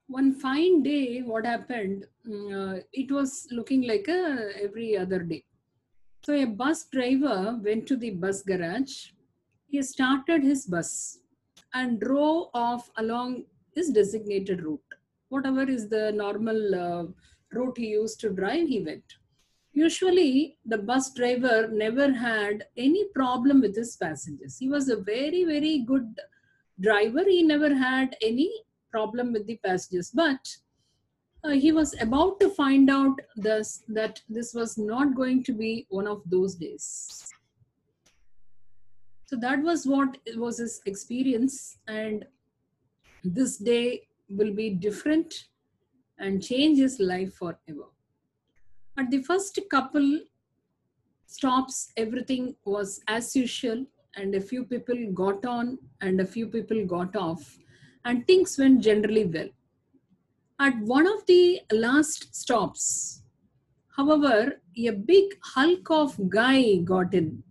One fine day, what happened? It was looking like every other day. So a bus driver went to the bus garage. He started his bus and drove off along his designated route. Whatever is the normal route he used to drive, he went. Usually, the bus driver never had any problem with his passengers. He was a very, very good driver. He never had any problem with the passengers. But he was about to find out that this was not going to be one of those days. So that was what was his experience, and this day will be different and change his life forever. At the first couple stops, everything was as usual, and a few people got on and a few people got off, and things went generally well. At one of the last stops, however, a big hulk of guy got in,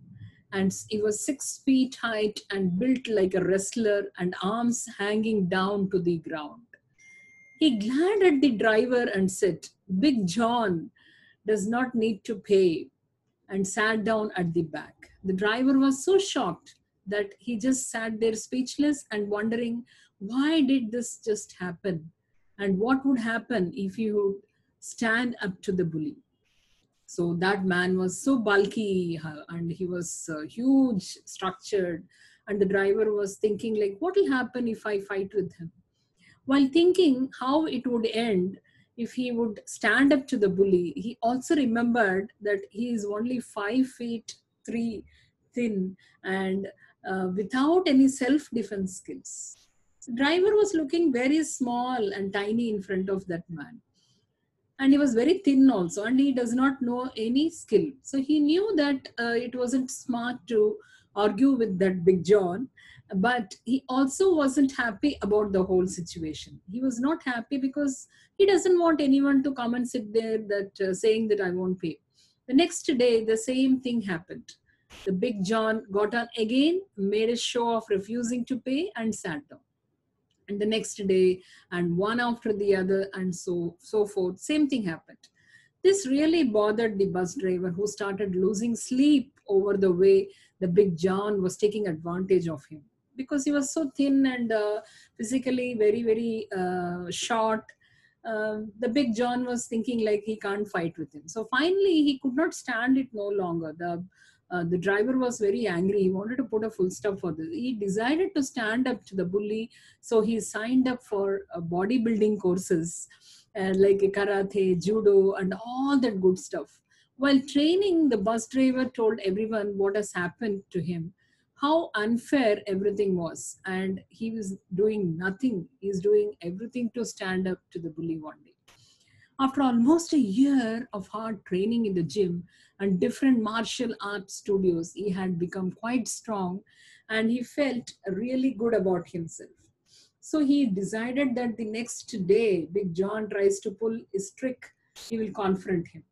and he was 6 feet height and built like a wrestler and arms hanging down to the ground. He glared at the driver and said, "Big John does not need to pay," and sat down at the back. The driver was so shocked that he just sat there speechless and wondering, why did this just happen? And what would happen if he would stand up to the bully? So that man was so bulky, and he was huge, structured. And the driver was thinking, like, what will happen if I fight with him? While thinking how it would end if he would stand up to the bully, he also remembered that he is only 5 feet 3 thin and without any self defense skills. The driver was looking very small and tiny in front of that man, and he was very thin also, and he does not know any skill. So he knew that it wasn't smart to argue with that big John, but he also wasn't happy about the whole situation. He was not happy because he doesn't want anyone to come and sit there that saying that I won't pay. The next day the same thing happened. The big John got on again, made a show of refusing to pay, and sat down. And the next day, and one after the other, and so forth, same thing happened. This really bothered the bus driver, who started losing sleep over the way the big John was taking advantage of him, because he was so thin and physically very very short. The big John was thinking like he can't fight with him. So finally he could not stand it no longer. The driver was very angry. He wanted to put a full stop for this. He decided to stand up to the bully. So he signed up for bodybuilding courses, like karate, judo, and all that good stuff. While training, the bus driver told everyone what has happened to him, how unfair everything was, and he was doing nothing. He's doing everything to stand up to the bully one day. After almost a year of hard training in the gym and different martial arts studios, he had become quite strong, and he felt really good about himself. So he decided that the next day Big John tries to pull his trick, he will confront him.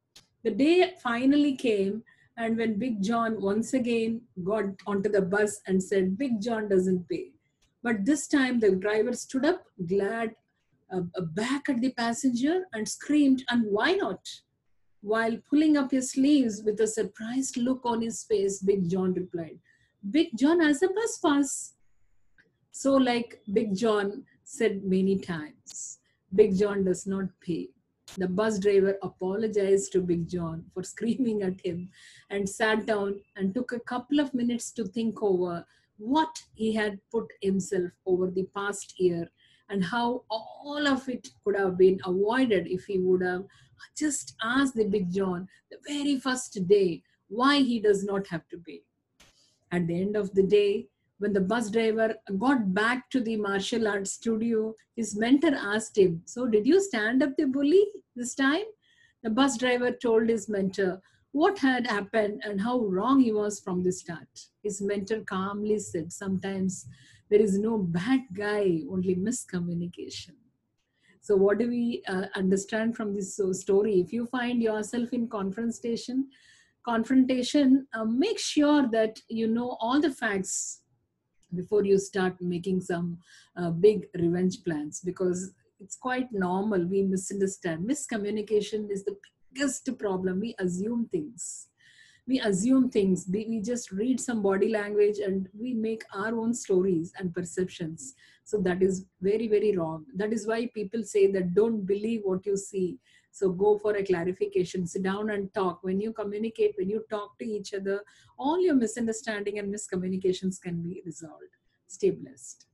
The day finally came, and when Big John once again got onto the bus and said, "Big John doesn't pay." But this time the driver stood up, glad back at the passenger, and screamed, "And why not?" While pulling up his sleeves with a surprised look on his face, Big John replied, "Big John has a bus pass." So, like Big John said many times, Big John does not pay. The bus driver apologized to Big John for screaming at him and sat down and took a couple of minutes to think over what he had put himself over the past year, and how all of it could have been avoided if he would have just asked the Big John the very first day why he does not have to pay. At the end of the day, when the bus driver got back to the martial arts studio, his mentor asked him, "So, did you stand up the bully this time?" The bus driver told his mentor what had happened and how wrong he was from the start. His mentor calmly said, "Sometimes there is no bad guy, only miscommunication." So, what do we understand from this story? If you find yourself in confrontation, make sure that you know all the facts before you start making some big revenge plans, because It's quite normal. We misunderstand. Miscommunication is the biggest problem. We assume things. We just read some body language and we make our own stories and perceptions. So that is very, very wrong. That is why people say that don't believe what you see. So go for a clarification, sit down and talk. When you communicate, when you talk to each other, all your misunderstanding and miscommunications can be resolved. Stay blessed.